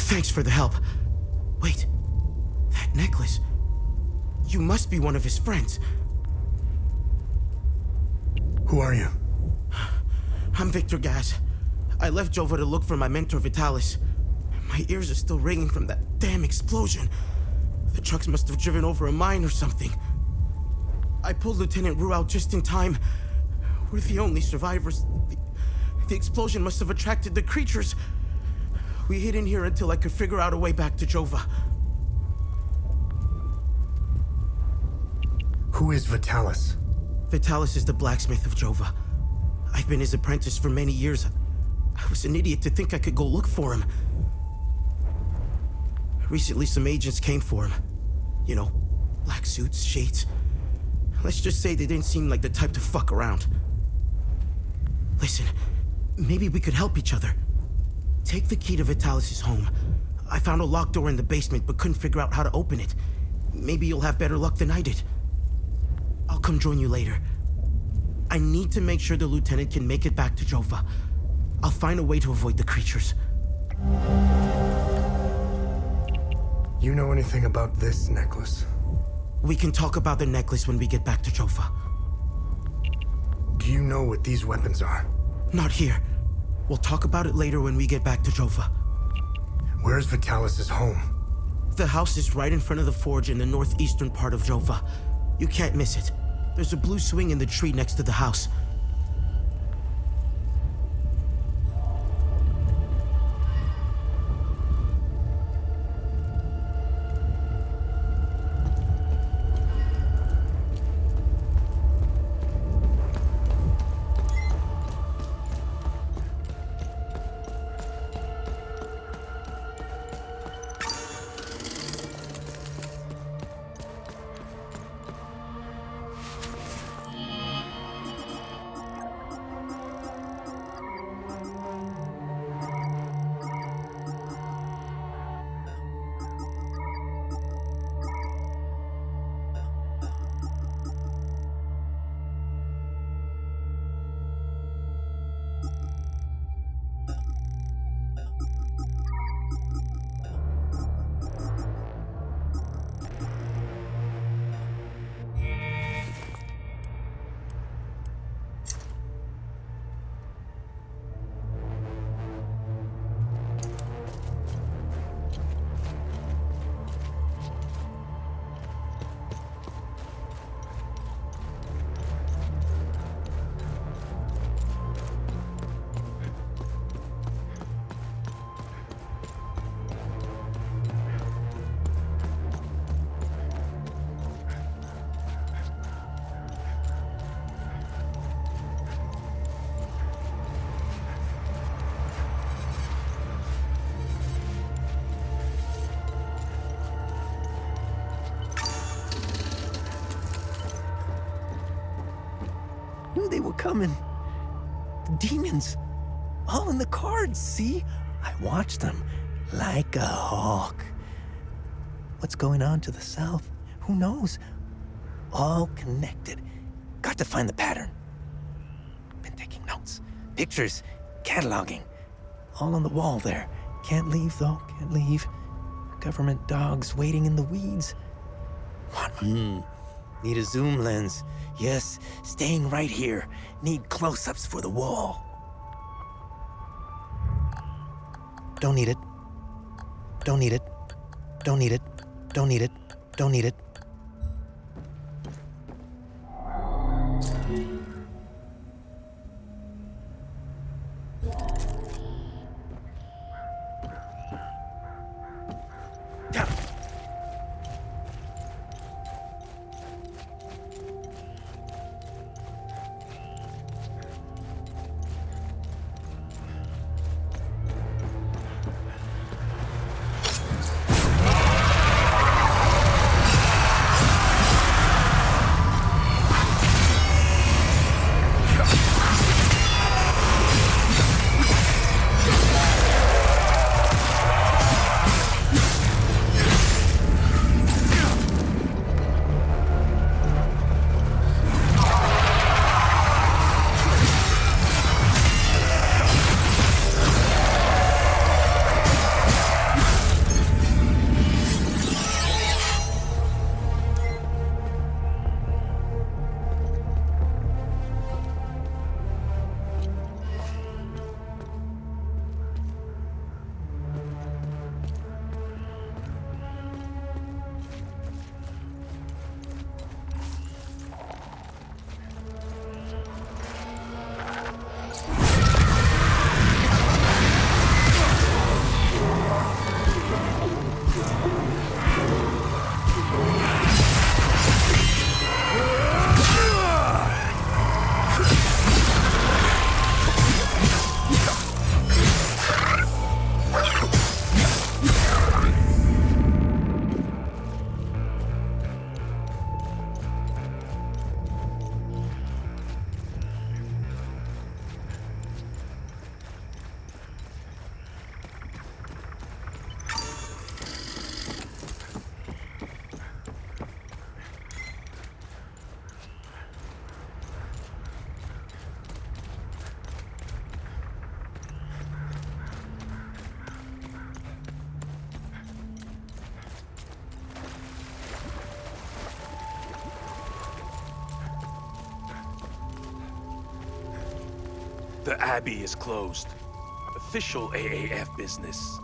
Thanks for the help. Wait, that necklace. You must be one of his friends. Who are you? I'm Victor Gaz. I left Jova to look for my mentor Vitalis. My ears are still ringing from that damn explosion. The trucks must have driven over a mine or something. I pulled Lieutenant Rue out just in time. We're the only survivors. The explosion must have attracted the creatures. We hid in here until I could figure out a way back to Jova. Who is Vitalis? Vitalis is the blacksmith of Jova. I've been his apprentice for many years. I was an idiot to think I could go look for him. Recently, some agents came for him. You know, black suits, shades. Let's just say they didn't seem like the type to fuck around. Listen, maybe we could help each other. Take the key to Vitalis' home. I found a locked door in the basement, but couldn't figure out how to open it. Maybe you'll have better luck than I did. I'll come join you later. I need to make sure the lieutenant can make it back to Jova. I'll find a way to avoid the creatures. You know anything about this necklace? We can talk about the necklace when we get back to Jova. Do you know what these weapons are? Not here. We'll talk about it later when we get back to Jova. Where's Vitalis' home? The house is right in front of the forge in the northeastern part of Jova. You can't miss it. There's a blue swing in the tree next to the house. They were coming. The demons. All in the cards, see? I watched them like a hawk. What's going on to the south? Who knows? All connected. Got to find the pattern. Been taking notes, pictures, cataloging. All on the wall there. Can't leave, though. Can't leave. Government dogs waiting in the weeds. What? Need a zoom lens. Yes, staying right here. Need close-ups for the wall. Don't need it. Don't need it. Don't need it. Don't need it. Don't need it. The Abbey is closed. Official AAF business.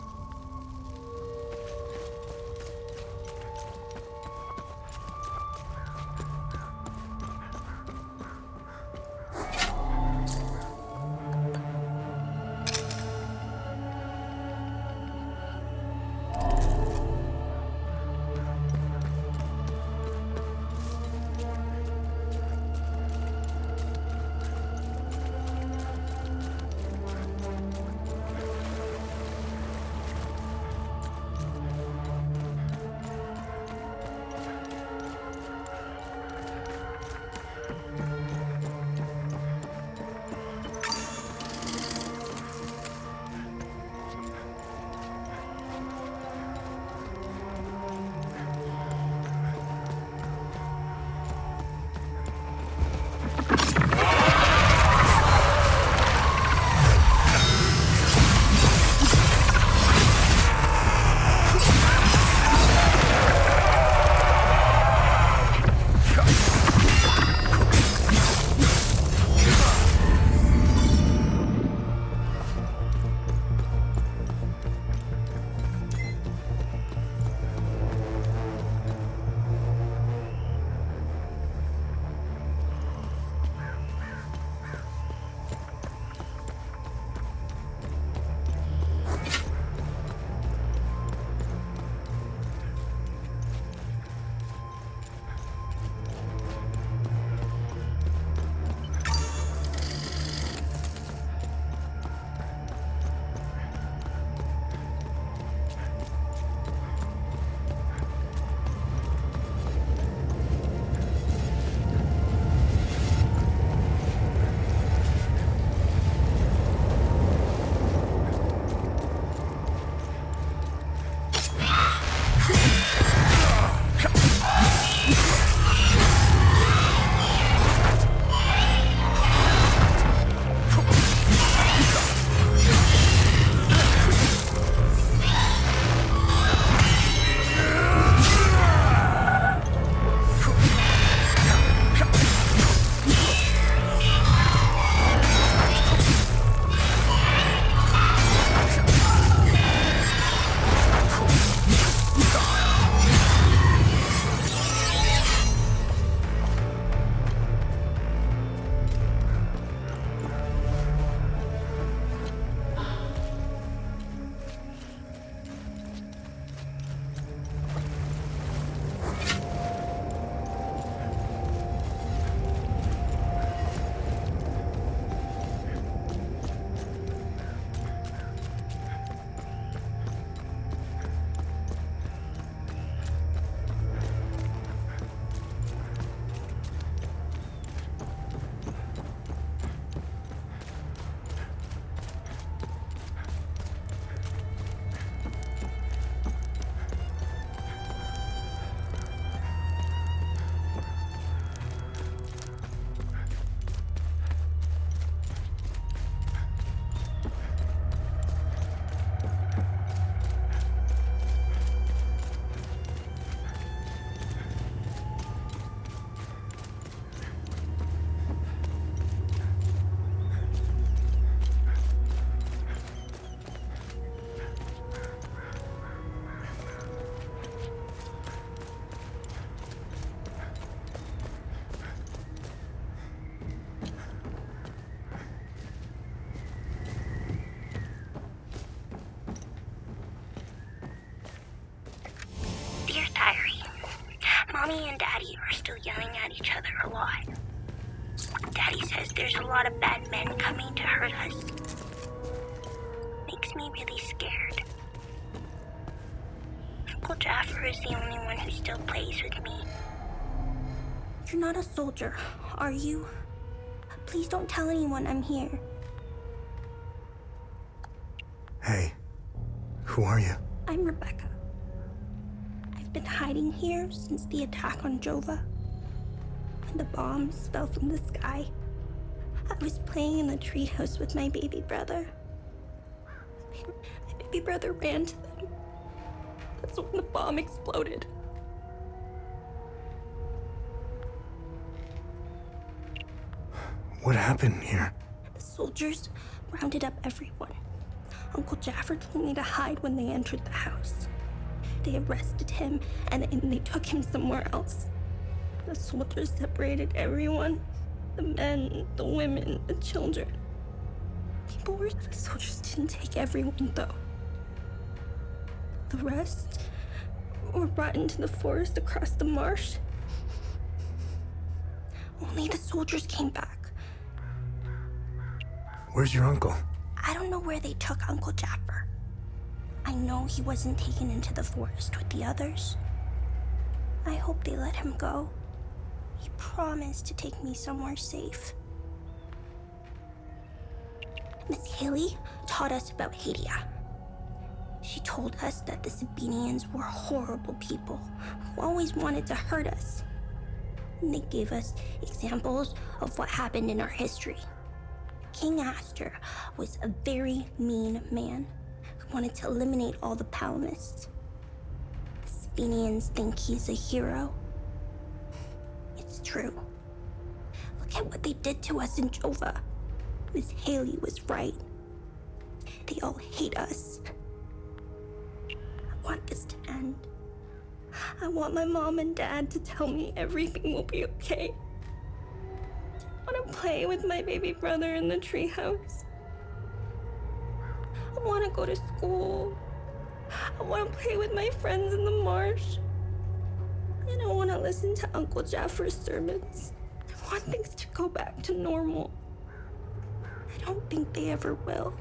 Dear Diary, Mommy and Daddy are still yelling at each other a lot. Daddy says there's a lot of bad men coming to hurt us. Makes me really scared. Uncle Jaffer is the only one who still plays with me. You're not a soldier, are you? Please don't tell anyone I'm here. Hey, who are you? I'm Rebecca. I've been hiding here since the attack on Jova. When the bombs fell from the sky, I was playing in the treehouse with my baby brother. My baby brother ran to them. That's when the bomb exploded. What happened here? The soldiers rounded up everyone. Uncle Jaffer told me to hide when they entered the house. They arrested him and they took him somewhere else. The soldiers separated everyone. The men, the women, the children. The soldiers didn't take everyone, though. The rest were brought into the forest across the marsh. Only the soldiers came back. Where's your uncle? I don't know where they took Uncle Jaffer. I know he wasn't taken into the forest with the others. I hope they let him go. He promised to take me somewhere safe. Miss Haley taught us about Hadia. She told us that the Sabinians were horrible people who always wanted to hurt us. And they gave us examples of what happened in our history. King Astor was a very mean man who wanted to eliminate all the Palamists. The Sabinians think he's a hero. It's true. Look at what they did to us in Jova. Miss Haley was right. They all hate us. I want this to end. I want my mom and dad to tell me everything will be okay. I want to play with my baby brother in the treehouse. I want to go to school. I want to play with my friends in the marsh. I don't want to listen to Uncle Jaffer's sermons. I want things to go back to normal. I don't think they ever will.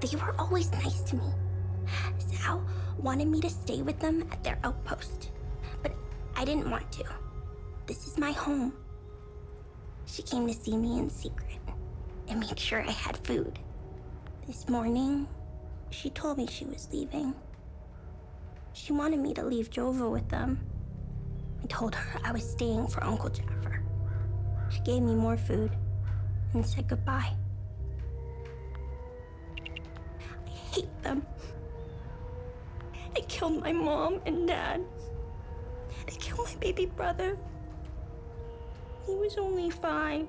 They were always nice to me. Sal wanted me to stay with them at their outpost, but I didn't want to. This is my home. She came to see me in secret and made sure I had food. This morning, she told me she was leaving. She wanted me to leave Jova with them. I told her I was staying for Uncle Jaffer. She gave me more food and said goodbye. I hate them. They killed my mom and dad. They killed my baby brother. He was only 5.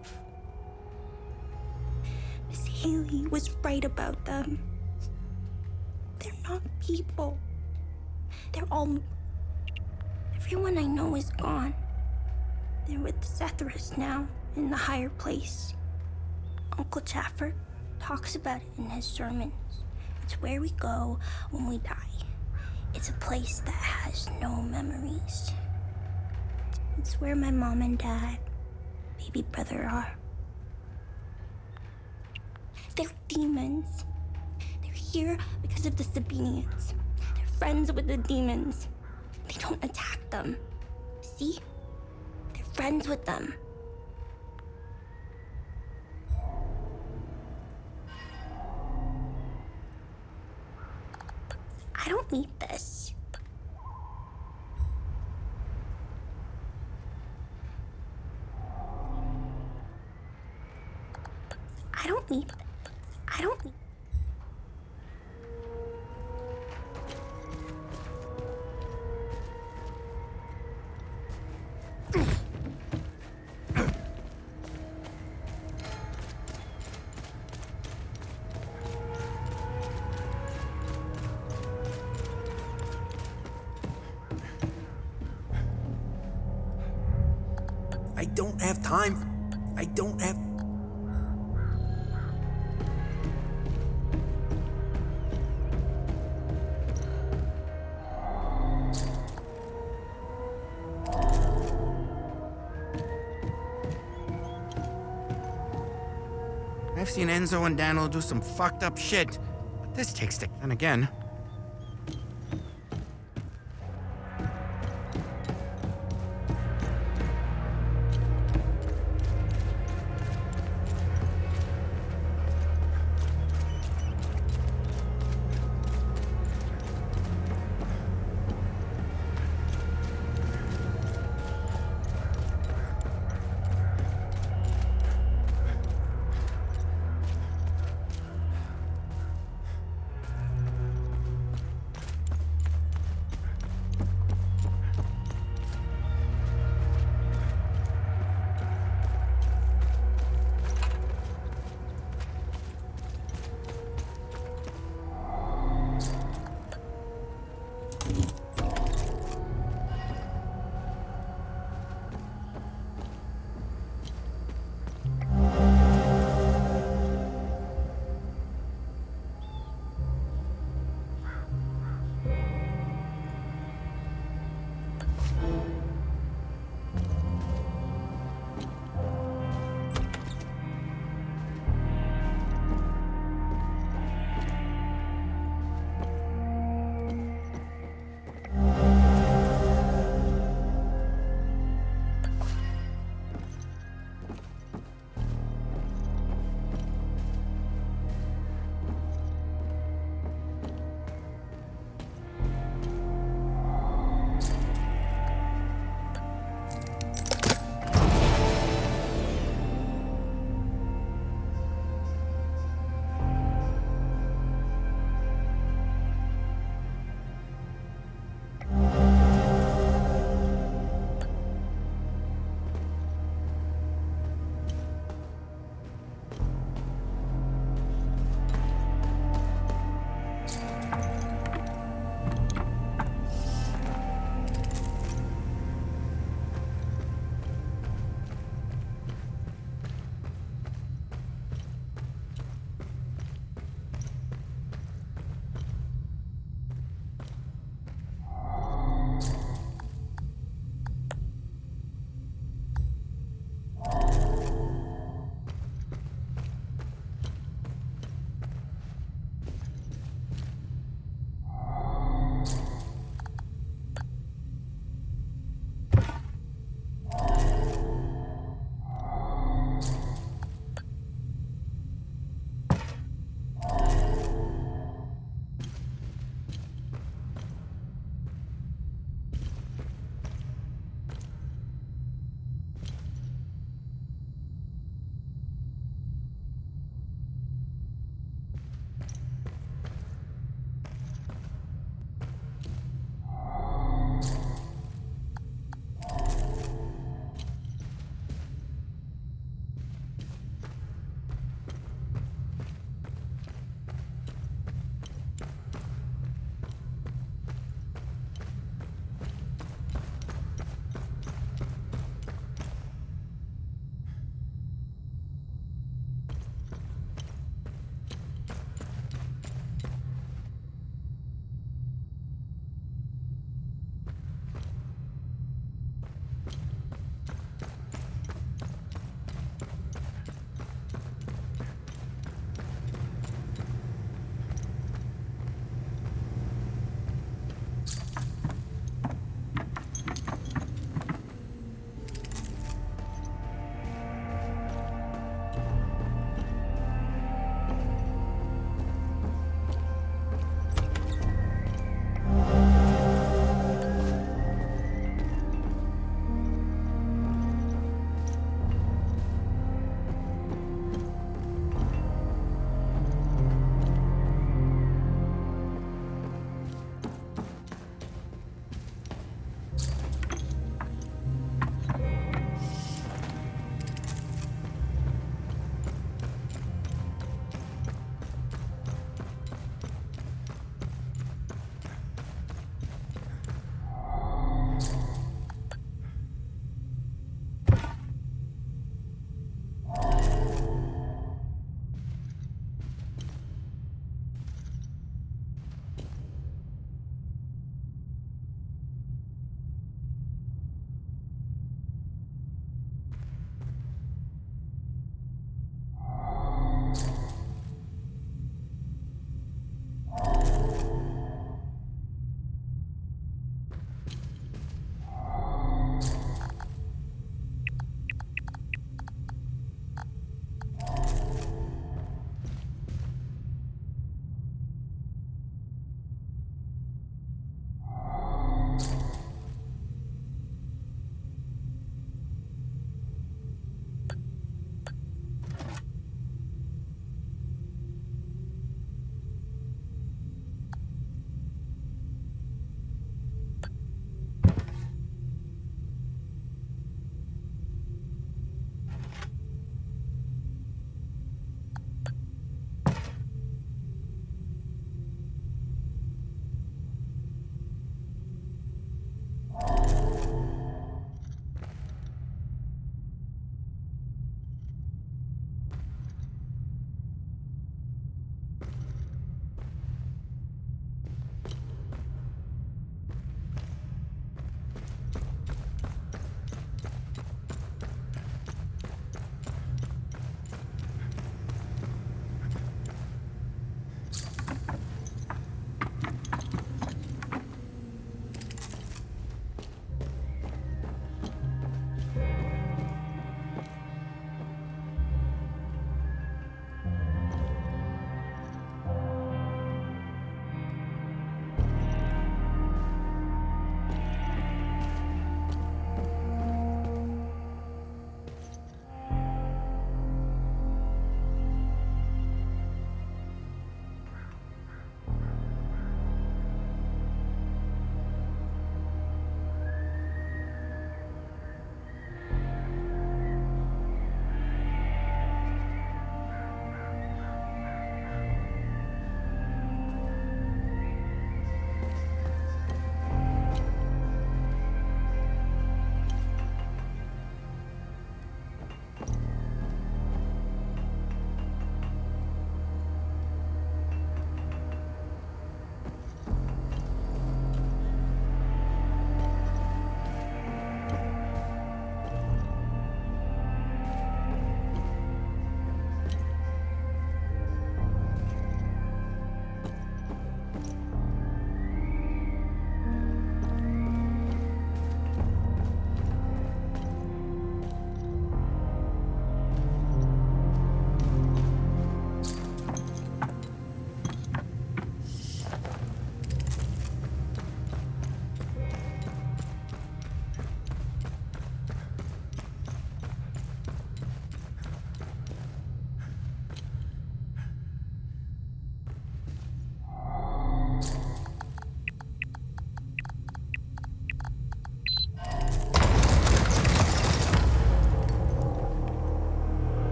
Miss Haley was right about them. They're not people. They're all... Everyone I know is gone. They're with Zethras now, in the higher place. Uncle Jaffer talks about it in his sermons. It's where we go when we die. It's a place that has no memories. It's where my mom and dad, baby brother are. They're demons. They're here because of the Sabinians. They're friends with the demons. They don't attack them. See? They're friends with them. I don't need this. I don't need... I don't have time. I don't have... I've seen Enzo and Daniel do some fucked up shit, but this takes stick. And again,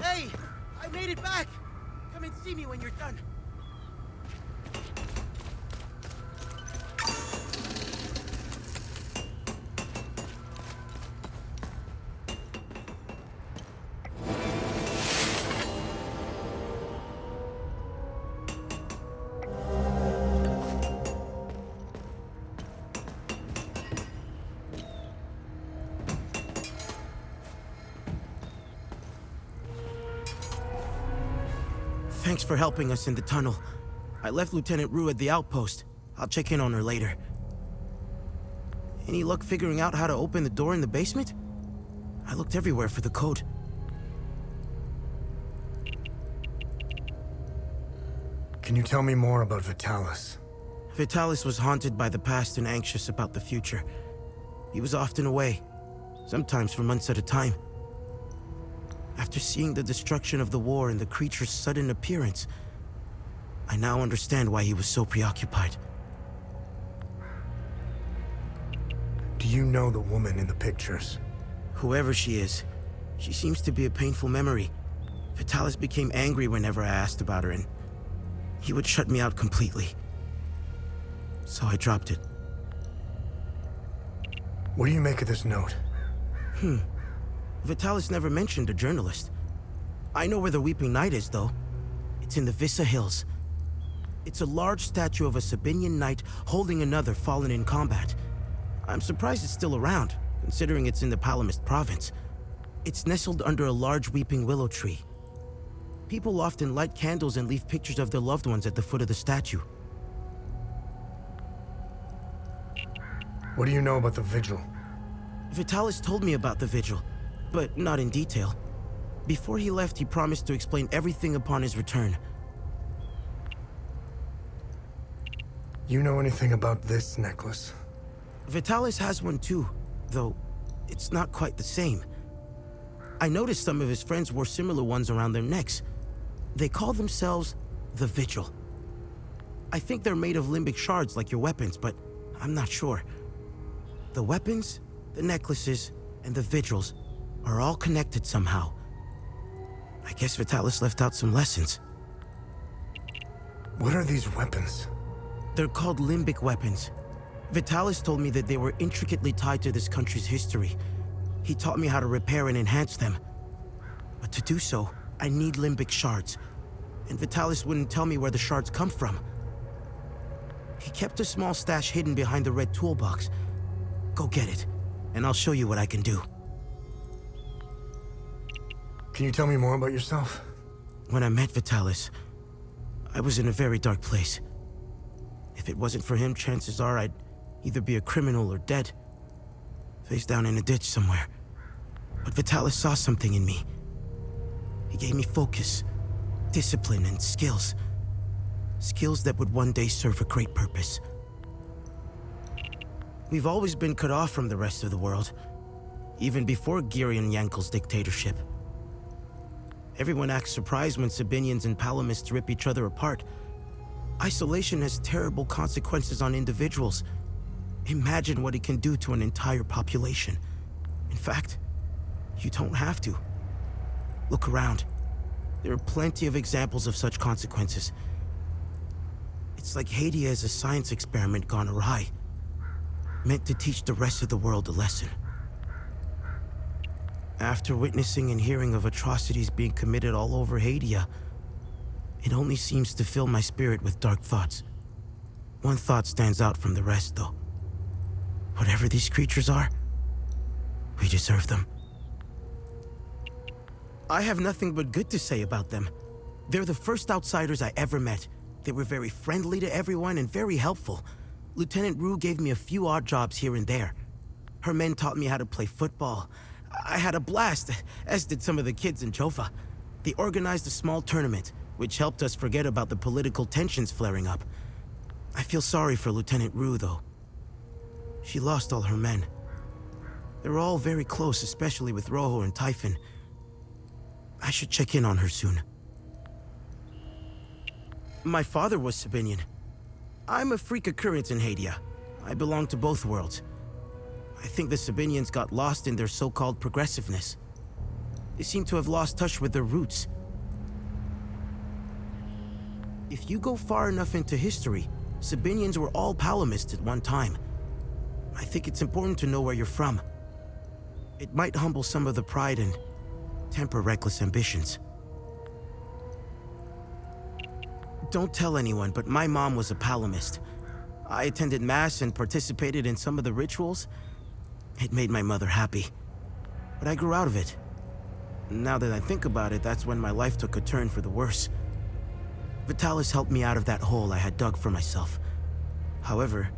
Hey! I made it back! Come and see me when you're done. Thanks for helping us in the tunnel. I left Lieutenant Rue at the outpost. I'll check in on her later. Any luck figuring out how to open the door in the basement? I looked everywhere for the code. Can you tell me more about Vitalis? Vitalis was haunted by the past and anxious about the future. He was often away, sometimes for months at a time. After seeing the destruction of the war and the creature's sudden appearance, I now understand why he was so preoccupied. Do you know the woman in the pictures? Whoever she is, she seems to be a painful memory. Vitalis became angry whenever I asked about her, and he would shut me out completely. So I dropped it. What do you make of this note? Vitalis never mentioned a journalist. I know where the Weeping Knight is, though. It's in the Vissa Hills. It's a large statue of a Sabinian knight holding another fallen in combat. I'm surprised it's still around, considering it's in the Palamist province. It's nestled under a large weeping willow tree. People often light candles and leave pictures of their loved ones at the foot of the statue. What do you know about the vigil? Vitalis told me about the vigil, but not in detail. Before he left, he promised to explain everything upon his return. You know anything about this necklace? Vitalis has one too, though it's not quite the same. I noticed some of his friends wore similar ones around their necks. They call themselves the Vigil. I think they're made of limbic shards like your weapons, but I'm not sure. The weapons, the necklaces, and the vigils are all connected somehow. I guess Vitalis left out some lessons. What are these weapons? They're called limbic weapons. Vitalis told me that they were intricately tied to this country's history. He taught me how to repair and enhance them. But to do so, I need limbic shards. And Vitalis wouldn't tell me where the shards come from. He kept a small stash hidden behind the red toolbox. Go get it, and I'll show you what I can do. Can you tell me more about yourself? When I met Vitalis, I was in a very dark place. If it wasn't for him, chances are I'd either be a criminal or dead. Face down in a ditch somewhere. But Vitalis saw something in me. He gave me focus, discipline, and skills. Skills that would one day serve a great purpose. We've always been cut off from the rest of the world, even before Girion Yankel's dictatorship. Everyone acts surprised when Sabinians and Palamists rip each other apart. Isolation has terrible consequences on individuals. Imagine what it can do to an entire population. In fact, you don't have to. Look around. There are plenty of examples of such consequences. It's like Haiti as a science experiment gone awry, meant to teach the rest of the world a lesson. After witnessing and hearing of atrocities being committed all over Haiti, it only seems to fill my spirit with dark thoughts. One thought stands out from the rest, though. Whatever these creatures are, we deserve them. I have nothing but good to say about them. They're the first outsiders I ever met. They were very friendly to everyone and very helpful. Lieutenant Rue gave me a few odd jobs here and there. Her men taught me how to play football. I had a blast, as did some of the kids in Jova. They organized a small tournament, which helped us forget about the political tensions flaring up. I feel sorry for Lieutenant Rue, though. She lost all her men. They were all very close, especially with Rojo and Typhon. I should check in on her soon. My father was Sabinian. I'm a freak occurrence in Hadia. I belong to both worlds. I think the Sabinians got lost in their so-called progressiveness. They seem to have lost touch with their roots. If you go far enough into history, Sabinians were all Palamists at one time. I think it's important to know where you're from. It might humble some of the pride and temper reckless ambitions. Don't tell anyone, but my mom was a Palamist. I attended Mass and participated in some of the rituals. It made my mother happy. But I grew out of it. Now that I think about it, that's when my life took a turn for the worse. Vitalis helped me out of that hole I had dug for myself. However,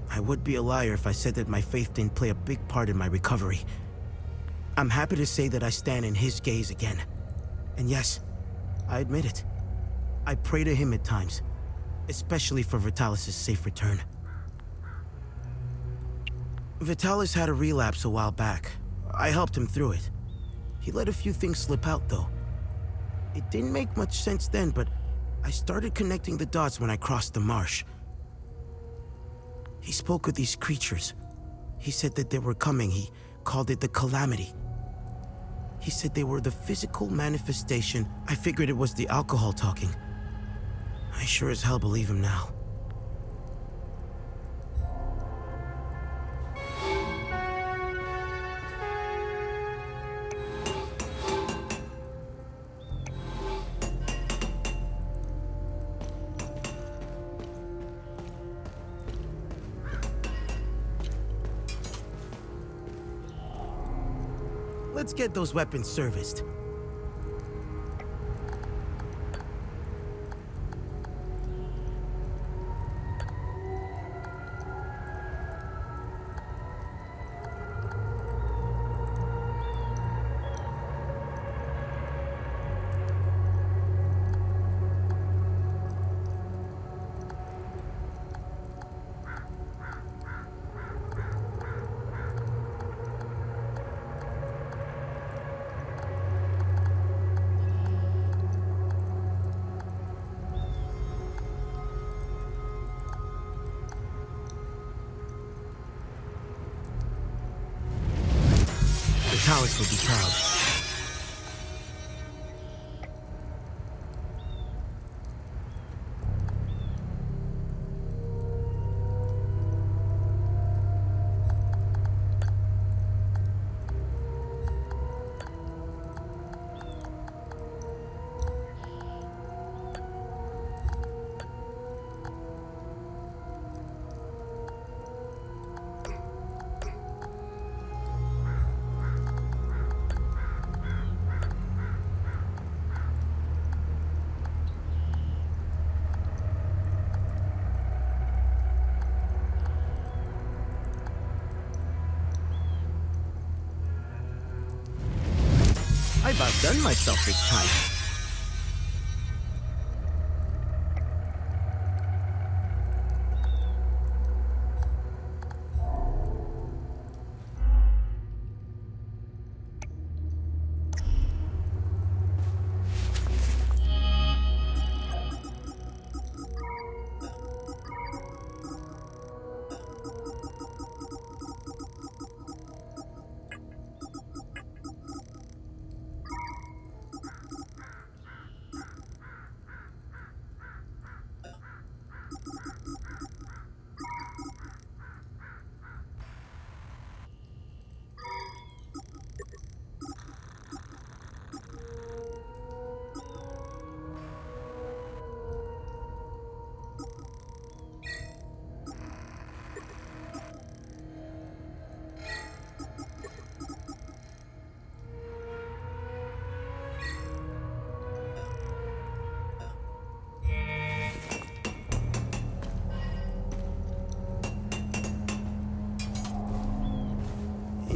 I would be a liar if I said that my faith didn't play a big part in my recovery. I'm happy to say that I stand in his gaze again. And yes, I admit it. I pray to him at times, especially for Vitalis' safe return. Vitalis had a relapse a while back. I helped him through it. He let a few things slip out, though. It didn't make much sense then, but I started connecting the dots when I crossed the marsh. He spoke with these creatures. He said that they were coming. He called it the Calamity. He said they were the physical manifestation. I figured it was the alcohol talking. I sure as hell believe him now. Let's get those weapons serviced. towers will be proud. I've outdone myself this time.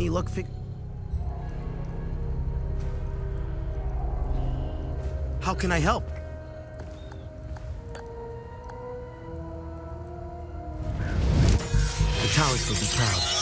Any luck How can I help? The towers will be proud.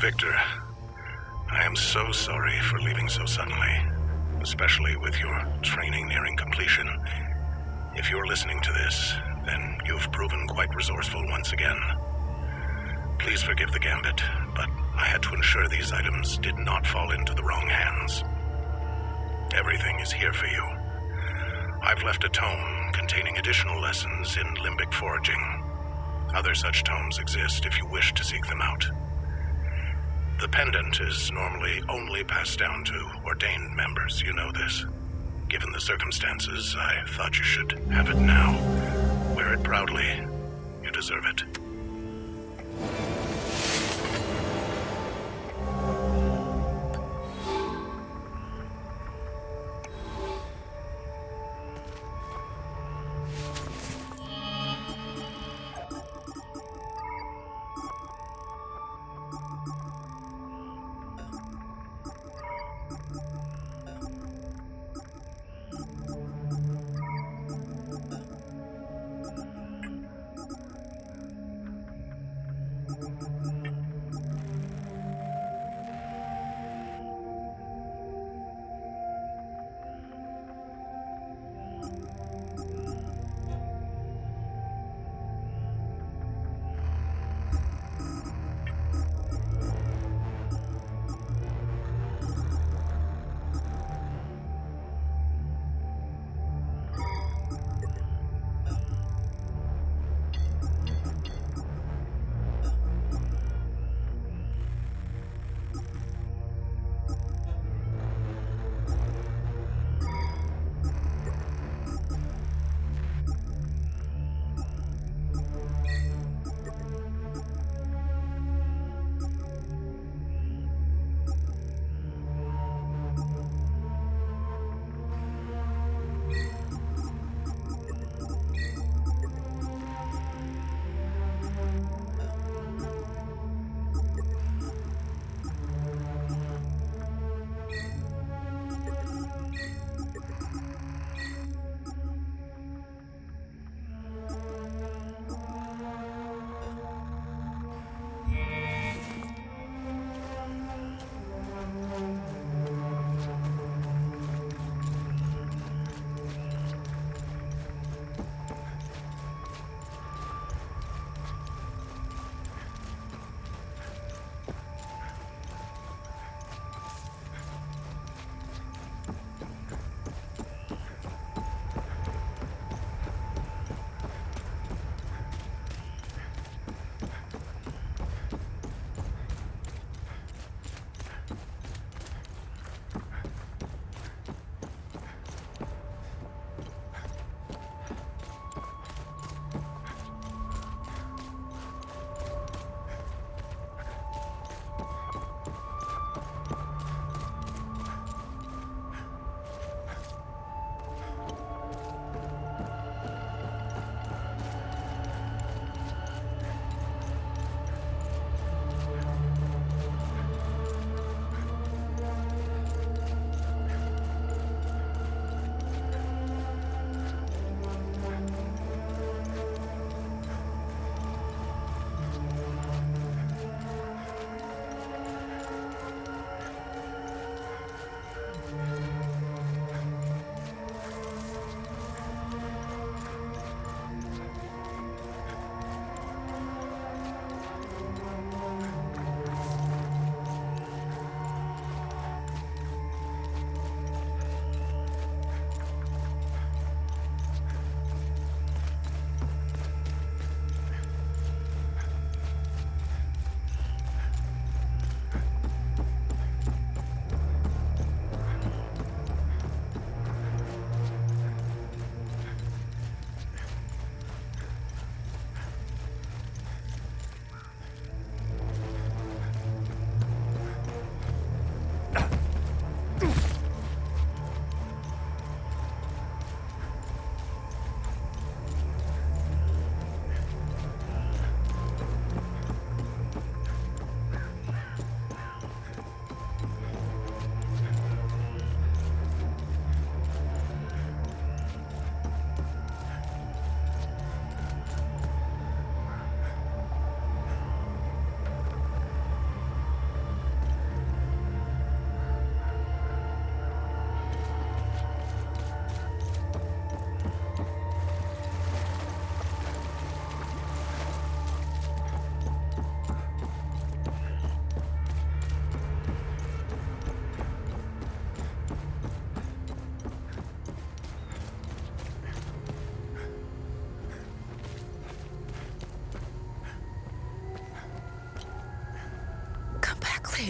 Victor, I am so sorry for leaving so suddenly, especially with your training nearing completion. If you're listening to this, then you've proven quite resourceful once again. Please forgive the gambit, but I had to ensure these items did not fall into the wrong hands. Everything is here for you. I've left a tome containing additional lessons in limbic foraging. Other such tomes exist if you wish to seek them out. The pendant is normally only passed down to ordained members, you know this. Given the circumstances, I thought you should have it now. Wear it proudly. You deserve it.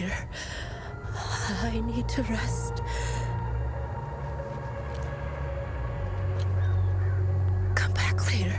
later. I need to rest. Come back later.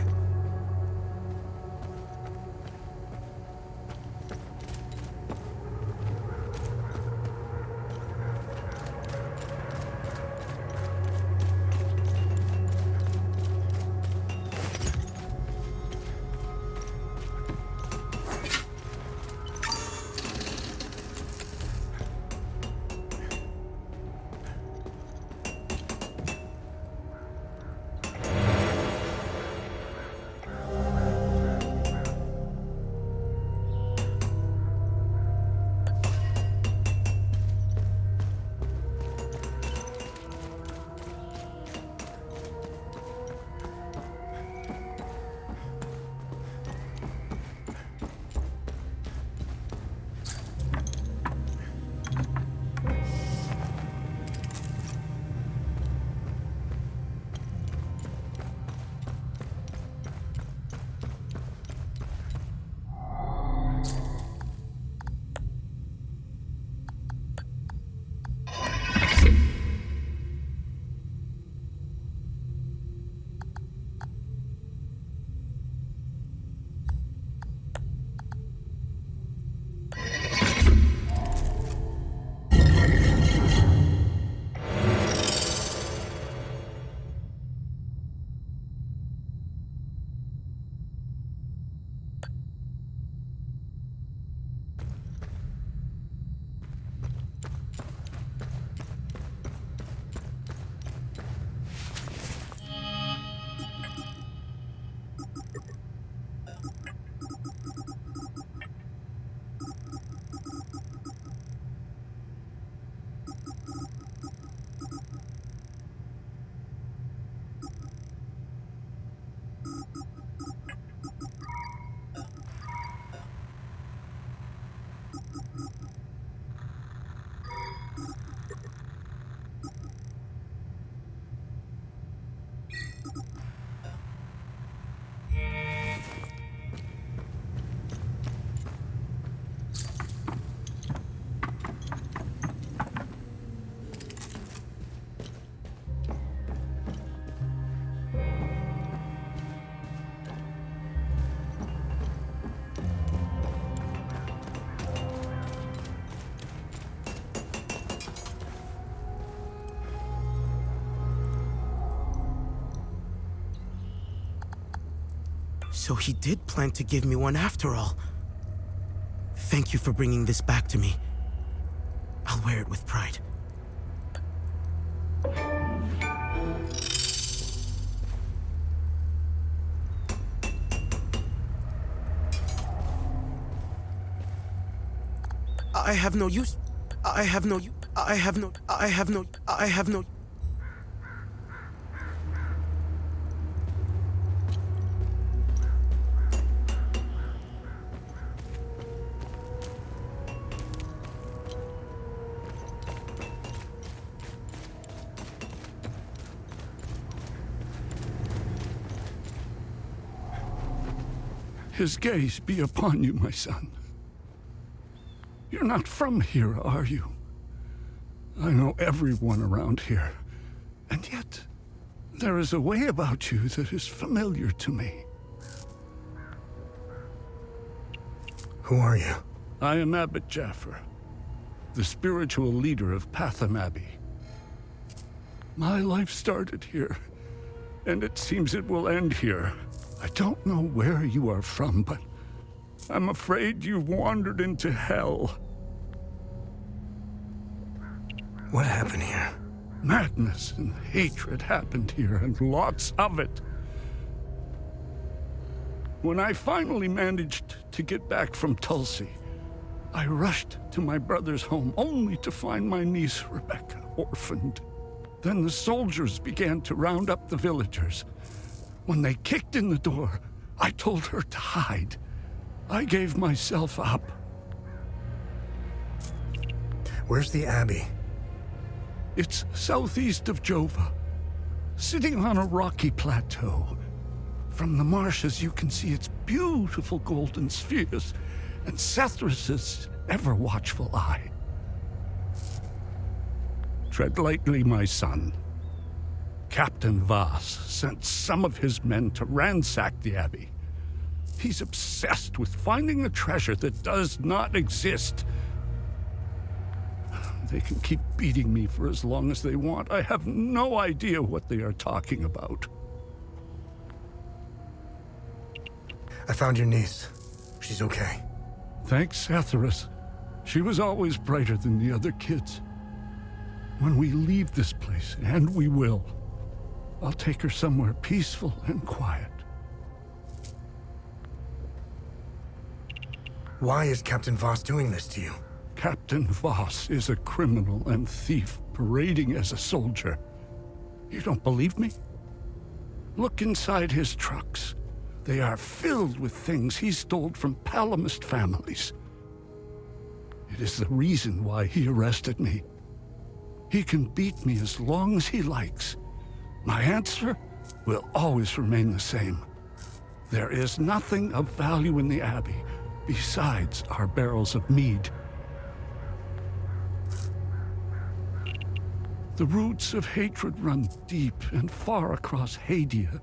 So he did plan to give me one after all. Thank you for bringing this back to me. I'll wear it with pride. I have no use. I have no. His gaze be upon you, my son. You're not from here, are you? I know everyone around here, and yet there is a way about you that is familiar to me. Who are you? I am Abbot Jaffer, the spiritual leader of Patham Abbey. My life started here, and it seems it will end here. I don't know where you are from, but I'm afraid you've wandered into hell. What happened here? Madness and hatred happened here, and lots of it. When I finally managed to get back from Tulsi, I rushed to my brother's home only to find my niece Rebecca orphaned. Then the soldiers began to round up the villagers. When they kicked in the door, I told her to hide. I gave myself up. Where's the Abbey? It's southeast of Jova, sitting on a rocky plateau. From the marshes you can see its beautiful golden spheres and Sethrus's ever-watchful eye. Tread lightly, my son. Captain Voss sent some of his men to ransack the Abbey. He's obsessed with finding a treasure that does not exist. They can keep beating me for as long as they want. I have no idea what they are talking about. I found your niece. She's okay. Thanks, Etheris. She was always brighter than the other kids. When we leave this place, and we will, I'll take her somewhere peaceful and quiet. Why is Captain Voss doing this to you? Captain Voss is a criminal and thief parading as a soldier. You don't believe me? Look inside his trucks. They are filled with things he stole from Palamist families. It is the reason why he arrested me. He can beat me as long as he likes. My answer will always remain the same. There is nothing of value in the Abbey besides our barrels of mead. The roots of hatred run deep and far across Hadia.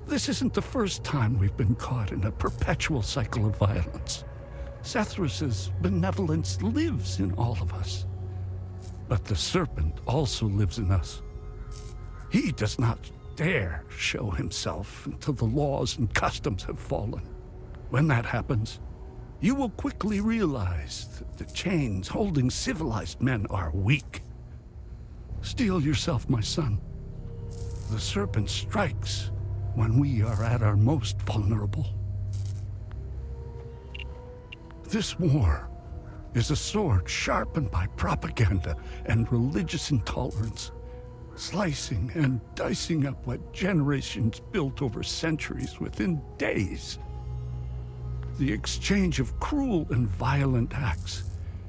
This isn't the first time we've been caught in a perpetual cycle of violence. Sethris's benevolence lives in all of us. But the serpent also lives in us. He does not dare show himself until the laws and customs have fallen. When that happens, you will quickly realize that the chains holding civilized men are weak. Steel yourself, my son. The serpent strikes when we are at our most vulnerable. This war is a sword sharpened by propaganda and religious intolerance, slicing and dicing up what generations built over centuries within days. The exchange of cruel and violent acts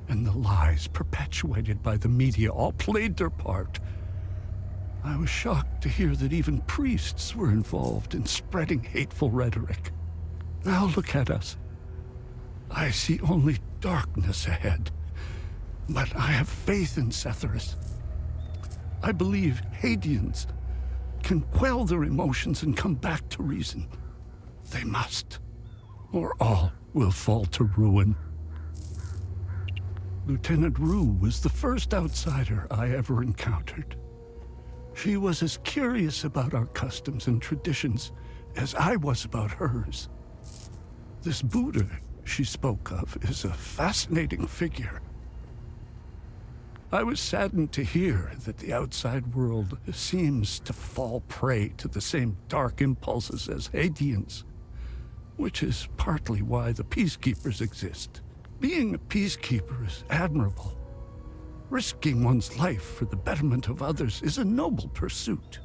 and the lies perpetuated by the media all played their part. I was shocked to hear that even priests were involved in spreading hateful rhetoric. Now look at us. I see only darkness ahead, but I have faith in Sethris. I believe Hadians can quell their emotions and come back to reason. They must, or all will fall to ruin. Lieutenant Rue was the first outsider I ever encountered. She was as curious about our customs and traditions as I was about hers. This Buddha she spoke of is a fascinating figure. I was saddened to hear that the outside world seems to fall prey to the same dark impulses as Hadians, which is partly why the peacekeepers exist. Being a peacekeeper is admirable. Risking one's life for the betterment of others is a noble pursuit.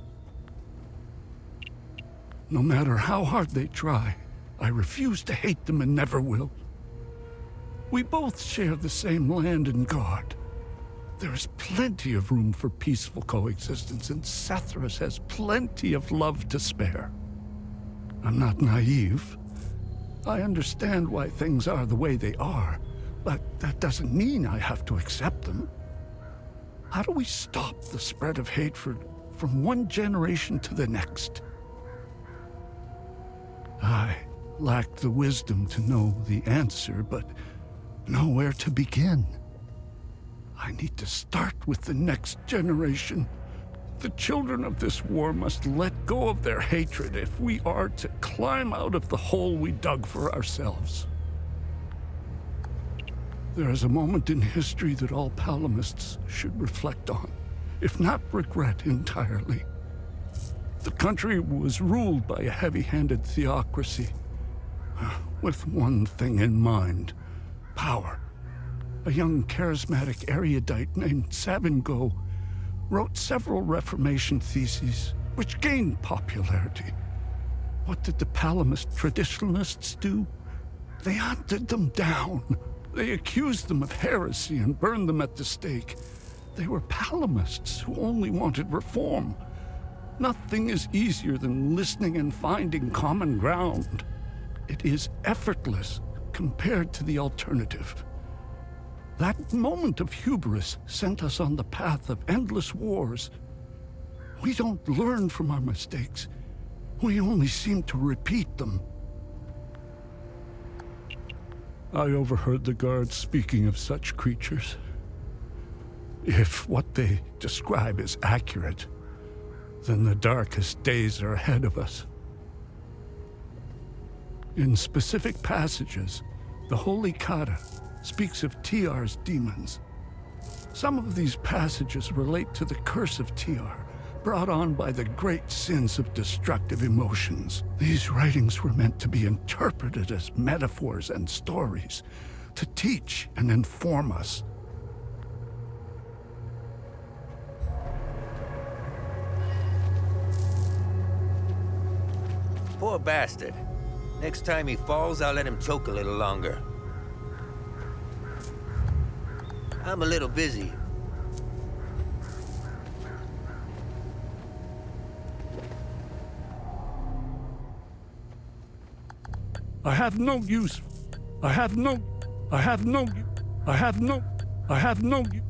No matter how hard they try, I refuse to hate them and never will. We both share the same land and God. There is plenty of room for peaceful coexistence, and Sethris has plenty of love to spare. I'm not naive. I understand why things are the way they are, but that doesn't mean I have to accept them. How do we stop the spread of hatred from one generation to the next? I lack the wisdom to know the answer, but know where to begin. I need to start with the next generation. The children of this war must let go of their hatred if we are to climb out of the hole we dug for ourselves. There is a moment in history that all Palamists should reflect on, if not regret entirely. The country was ruled by a heavy-handed theocracy, with one thing in mind: power. A young charismatic erudite named Sabingo wrote several Reformation theses, which gained popularity. What did the Palamist traditionalists do? They hunted them down. They accused them of heresy and burned them at the stake. They were Palamists who only wanted reform. Nothing is easier than listening and finding common ground. It is effortless compared to the alternative. That moment of hubris sent us on the path of endless wars. We don't learn from our mistakes. We only seem to repeat them. I overheard the guards speaking of such creatures. If what they describe is accurate, then the darkest days are ahead of us. In specific passages, the Holy Kata speaks of TR's demons. Some of these passages relate to the curse of TR, brought on by the great sins of destructive emotions. These writings were meant to be interpreted as metaphors and stories, to teach and inform us. Poor bastard. Next time he falls, I'll let him choke a little longer. I'm a little busy. I have no use.